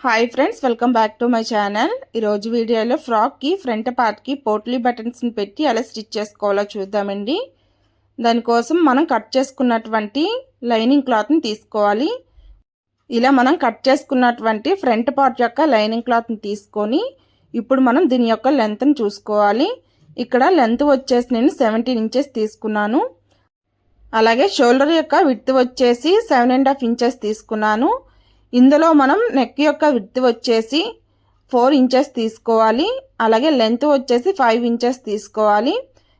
Hi friends, welcome back to my channel. ఈరోజు వీడియోలో ఫ్రాక్కి front పార్ట్కి పోట్లీ బటన్స్ని పెట్టి ఎలా స్టిచ్ చేసుకోవాలో చూద్దామండి. దానికోసం మనం కట్ చేసుకున్నటువంటి లైనింగ్ క్లాత్ని తీసుకోవాలి. ఇలా మనం కట్ చేసుకున్నటువంటి ఫ్రంట్ పార్ట్ యొక్క లైనింగ్ క్లాత్ని తీసుకొని ఇప్పుడు మనం దీని యొక్క లెంత్ని చూసుకోవాలి. ఇక్కడ లెంత్ వచ్చేసి నేను 17 ఇంచెస్ తీసుకున్నాను. అలాగే షోల్డర్ యొక్క విడ్త్ వచ్చేసి 7.5 ఇంచెస్ తీసుకున్నాను. ఇందులో మనం నెక్ యొక్క విడ్త్ వచ్చేసి 4 ఇంచెస్ తీసుకోవాలి. అలాగే లెంత్ వచ్చేసి 5 ఇంచెస్ తీసుకోవాలి.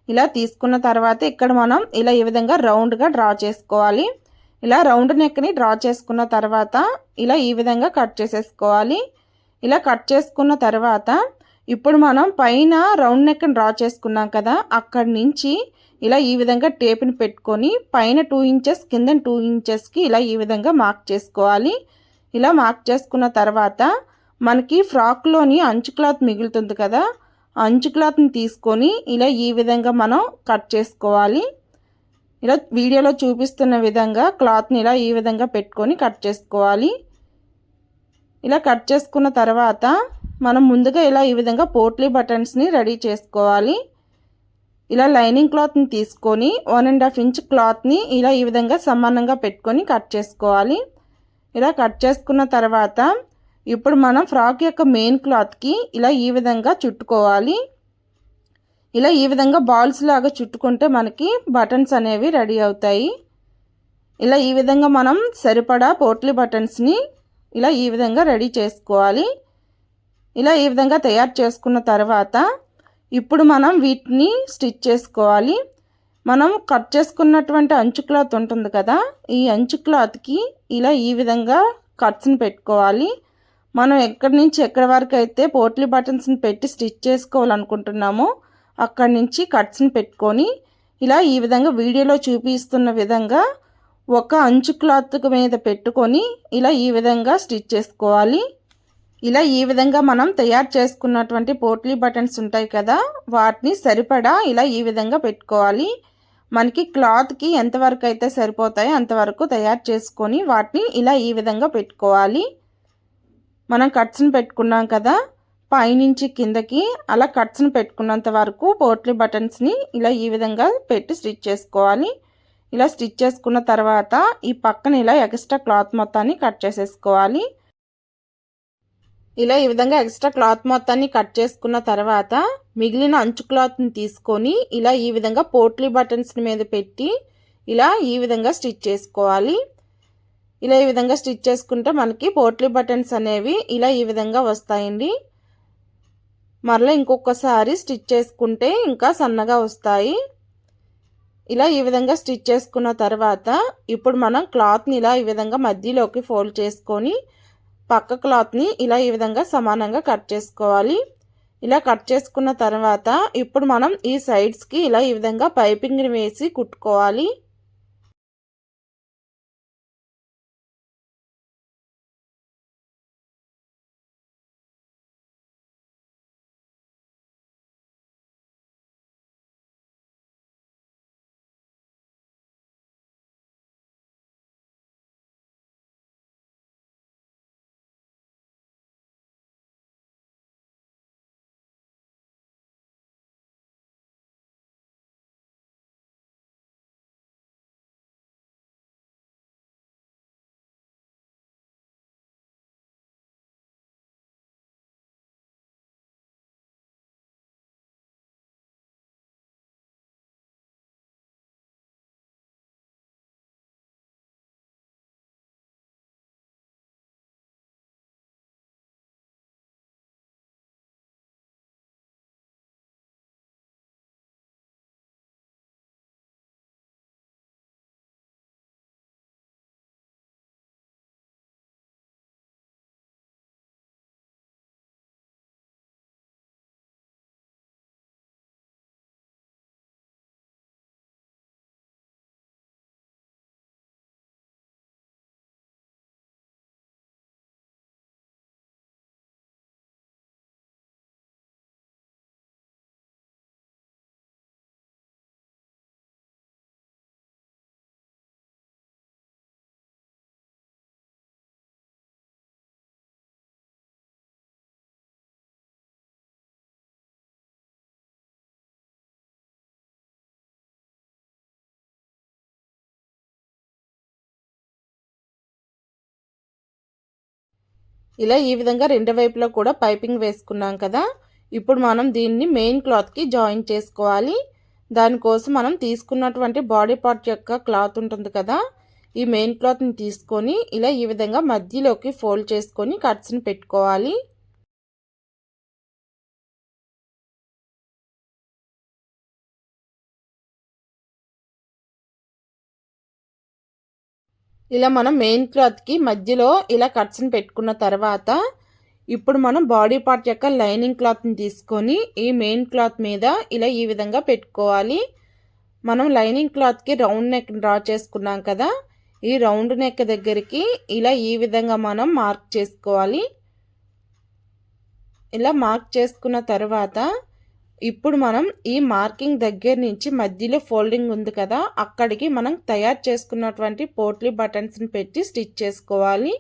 ఇలా తీసుకున్న తర్వాత ఇక్కడ మనం ఇలా ఈ విధంగా రౌండ్గా డ్రా చేసుకోవాలి. ఇలా రౌండ్ నెక్ని డ్రా చేసుకున్న తర్వాత ఇలా ఈ విధంగా కట్ చేసేసుకోవాలి. ఇలా కట్ చేసుకున్న తర్వాత ఇప్పుడు మనం పైన రౌండ్ నెక్ని డ్రా చేసుకున్నాం కదా, అక్కడి నుంచి ఇలా ఈ విధంగా టేప్ని పెట్టుకొని పైన 2 ఇంచెస్ కింద 2 ఇంచెస్కి ఇలా ఈ విధంగా మార్క్ చేసుకోవాలి. ఇలా మార్క్ చేసుకున్న తర్వాత మనకి ఫ్రాక్లోని అంచు క్లాత్ మిగులుతుంది కదా, అంచు క్లాత్ని తీసుకొని ఇలా ఈ విధంగా మనం కట్ చేసుకోవాలి. ఇలా వీడియోలో చూపిస్తున్న విధంగా క్లాత్ని ఇలా ఈ విధంగా పెట్టుకొని కట్ చేసుకోవాలి. ఇలా కట్ చేసుకున్న తర్వాత మనం ముందుగా ఇలా ఈ విధంగా పోట్లీ బటన్స్ని రెడీ చేసుకోవాలి. ఇలా లైనింగ్ క్లాత్ని తీసుకొని 1.5 ఇంచ్ క్లాత్ని ఇలా ఈ విధంగా సమానంగా పెట్టుకొని కట్ చేసుకోవాలి. ఇలా కట్ చేసుకున్న తర్వాత ఇప్పుడు మనం ఫ్రాక్ యొక్క మెయిన్ క్లాత్కి ఇలా ఈ విధంగా చుట్టుకోవాలి. ఇలా ఈ విధంగా బాల్స్ లాగా చుట్టుకుంటే మనకి బటన్స్ అనేవి రెడీ అవుతాయి. ఇలా ఈ విధంగా మనం సరిపడా పోట్లీ బటన్స్ని ఇలా ఈ విధంగా రెడీ చేసుకోవాలి. ఇలా ఈ విధంగా తయారు చేసుకున్న తర్వాత ఇప్పుడు మనం వీటిని స్టిచ్ చేసుకోవాలి. మనం కట్ చేసుకున్నటువంటి అంచు క్లాత్ ఉంటుంది కదా, ఈ అంచు క్లాత్కి ఇలా ఈ విధంగా కట్స్ని పెట్టుకోవాలి. మనం ఎక్కడి నుంచి ఎక్కడి వరకు అయితే పోట్లీ బటన్స్ని పెట్టి స్టిచ్ చేసుకోవాలనుకుంటున్నామో అక్కడి నుంచి కట్స్ని పెట్టుకొని ఇలా ఈ విధంగా వీడియోలో చూపిస్తున్న విధంగా ఒక అంచు క్లాత్ మీద పెట్టుకొని ఇలా ఈ విధంగా స్టిచ్ చేసుకోవాలి. ఇలా ఈ విధంగా మనం తయారు చేసుకున్నటువంటి పోట్లీ బటన్స్ ఉంటాయి కదా, వాటిని సరిపడా ఇలా ఈ విధంగా పెట్టుకోవాలి. మనకి క్లాత్కి ఎంతవరకు అయితే సరిపోతాయో అంతవరకు తయారు చేసుకొని వాటిని ఇలా ఈ విధంగా పెట్టుకోవాలి. మనం కట్స్ని పెట్టుకున్నాం కదా, పైనుంచి కిందకి అలా కట్స్ని పెట్టుకున్నంత వరకు పోట్లీ బటన్స్ని ఇలా ఈ విధంగా పెట్టి స్టిచ్ చేసుకోవాలి. ఇలా స్టిచ్ చేసుకున్న తర్వాత ఈ పక్కన ఇలా ఎక్స్ట్రా క్లాత్ మొత్తాన్ని కట్ చేసేసుకోవాలి. ఇలా ఈ విధంగా ఎక్స్ట్రా క్లాత్ మొత్తాన్ని కట్ చేసుకున్న తర్వాత మిగిలిన అంచు క్లాత్ని తీసుకొని ఇలా ఈ విధంగా పోట్లీ బటన్స్ మీద పెట్టి ఇలా ఈ విధంగా స్టిచ్ చేసుకోవాలి. ఇలా ఈ విధంగా స్టిచ్ చేసుకుంటే మనకి పోట్లీ బటన్స్ అనేవి ఇలా ఈ విధంగా వస్తాయండి. మరలా ఇంకొకసారి స్టిచ్ చేసుకుంటే ఇంకా సన్నగా వస్తాయి. ఇలా ఈ విధంగా స్టిచ్ చేసుకున్న తర్వాత ఇప్పుడు మనం క్లాత్ని ఇలా ఈ విధంగా మధ్యలోకి ఫోల్డ్ చేసుకొని పక్క క్లాత్ని ఇలా ఈ విధంగా సమానంగా కట్ చేసుకోవాలి. ఇలా కట్ చేసుకున్న తర్వాత ఇప్పుడు మనం ఈ సైడ్స్కి ఇలా ఈ విధంగా పైపింగ్ని వేసి కుట్టుకోవాలి. ఇలా ఈ విధంగా రెండు వైపులా కూడా పైపింగ్ వేసుకున్నాం కదా. ఇప్పుడు మనం దీన్ని మెయిన్ క్లాత్కి జాయిన్ చేసుకోవాలి. దానికోసం మనం తీసుకున్నటువంటి బాడీ పార్ట్ యొక్క క్లాత్ ఉంటుంది కదా, ఈ మెయిన్ క్లాత్ని తీసుకొని ఇలా ఈ విధంగా మధ్యలోకి ఫోల్డ్ చేసుకొని కట్స్ని పెట్టుకోవాలి. ఇలా మనం మెయిన్ క్లాత్కి మధ్యలో ఇలా కట్స్ని పెట్టుకున్న తర్వాత ఇప్పుడు మనం బాడీ పార్ట్ యొక్క లైనింగ్ క్లాత్ని తీసుకొని ఈ మెయిన్ క్లాత్ మీద ఇలా ఈ విధంగా పెట్టుకోవాలి. మనం లైనింగ్ క్లాత్కి రౌండ్ నెక్ డ్రా చేసుకున్నాం కదా, ఈ రౌండ్ నెక్ దగ్గరికి ఇలా ఈ విధంగా మనం మార్క్ చేసుకోవాలి. ఇలా మార్క్ చేసుకున్న తర్వాత ఇప్పుడు మనం ఈ మార్కింగ్ దగ్గర నుంచి మధ్యలో ఫోల్డింగ్ ఉంది కదా, అక్కడికి మనం తయారు చేసుకున్నటువంటి పోట్లీ బటన్స్ని పెట్టి స్టిచ్ చేసుకోవాలి.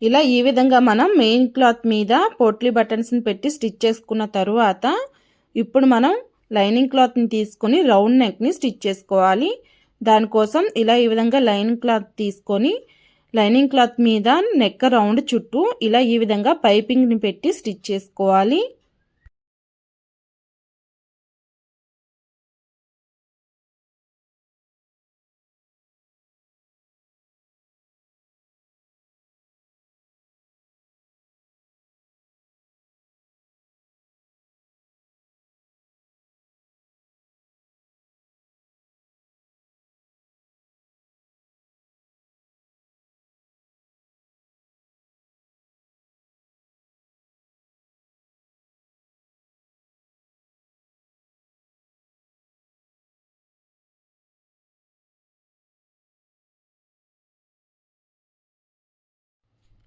ఇలా ఈ విధంగా మనం మెయిన్ క్లాత్ మీద పోట్లీ బటన్స్ని పెట్టి స్టిచ్ చేసుకున్న తరువాత ఇప్పుడు మనం లైనింగ్ క్లాత్ని తీసుకొని రౌండ్ నెక్ని స్టిచ్ చేసుకోవాలి. దానికోసం ఇలా ఈ విధంగా లైనింగ్ క్లాత్ తీసుకొని లైనింగ్ క్లాత్ మీద నెక్ రౌండ్ చుట్టూ ఇలా ఈ విధంగా పైపింగ్ని పెట్టి స్టిచ్ చేసుకోవాలి.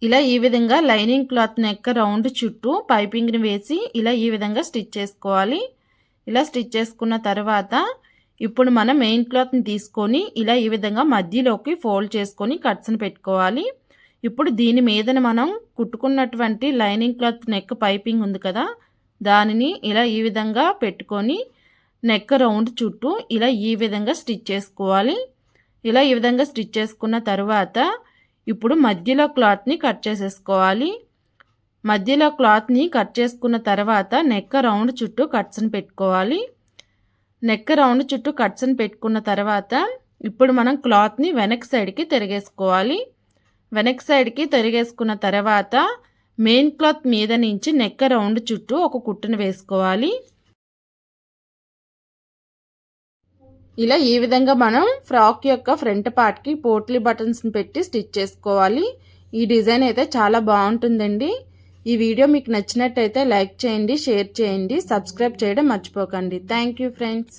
ఇలా ఈ విధంగా లైనింగ్ క్లాత్ నెక్ రౌండ్ చుట్టూ పైపింగ్ని వేసి ఇలా ఈ విధంగా స్టిచ్ చేసుకోవాలి. ఇలా స్టిచ్ చేసుకున్న తర్వాత ఇప్పుడు మనం మెయిన్ క్లాత్ని తీసుకొని ఇలా ఈ విధంగా మధ్యలోకి ఫోల్డ్ చేసుకొని కట్స్ని పెట్టుకోవాలి. ఇప్పుడు దీని మీదన మనం కుట్టుకున్నటువంటి లైనింగ్ క్లాత్ నెక్ పైపింగ్ ఉంది కదా, దానిని ఇలా ఈ విధంగా పెట్టుకొని నెక్ రౌండ్ చుట్టూ ఇలా ఈ విధంగా స్టిచ్ చేసుకోవాలి. ఇలా ఈ విధంగా స్టిచ్ చేసుకున్న తర్వాత ఇప్పుడు మధ్యలో క్లాత్ని కట్ చేసేసుకోవాలి. మధ్యలో క్లాత్ని కట్ చేసుకున్న తర్వాత నెక్ రౌండ్ చుట్టూ కట్స్ని పెట్టుకోవాలి. నెక్ రౌండ్ చుట్టూ కట్స్ని పెట్టుకున్న తర్వాత ఇప్పుడు మనం క్లాత్ని వెనక్ సైడ్కి తిరిగేసుకోవాలి. వెనక్ సైడ్కి తిరిగేసుకున్న తర్వాత మెయిన్ క్లాత్ మీద నుంచి నెక్ రౌండ్ చుట్టూ ఒక కుట్టును వేసుకోవాలి. ఇలా ఈ విధంగా మనం ఫ్రాక్ యొక్క ఫ్రంట్ పార్ట్కి పోట్లీ బటన్స్ని పెట్టి స్టిచ్ చేసుకోవాలి. ఈ డిజైన్ అయితే చాలా బాగుంటుందండి. ఈ వీడియో మీకు నచ్చినట్టయితే లైక్ చేయండి, షేర్ చేయండి, సబ్స్క్రైబ్ చేయడం మర్చిపోకండి. Thank you friends.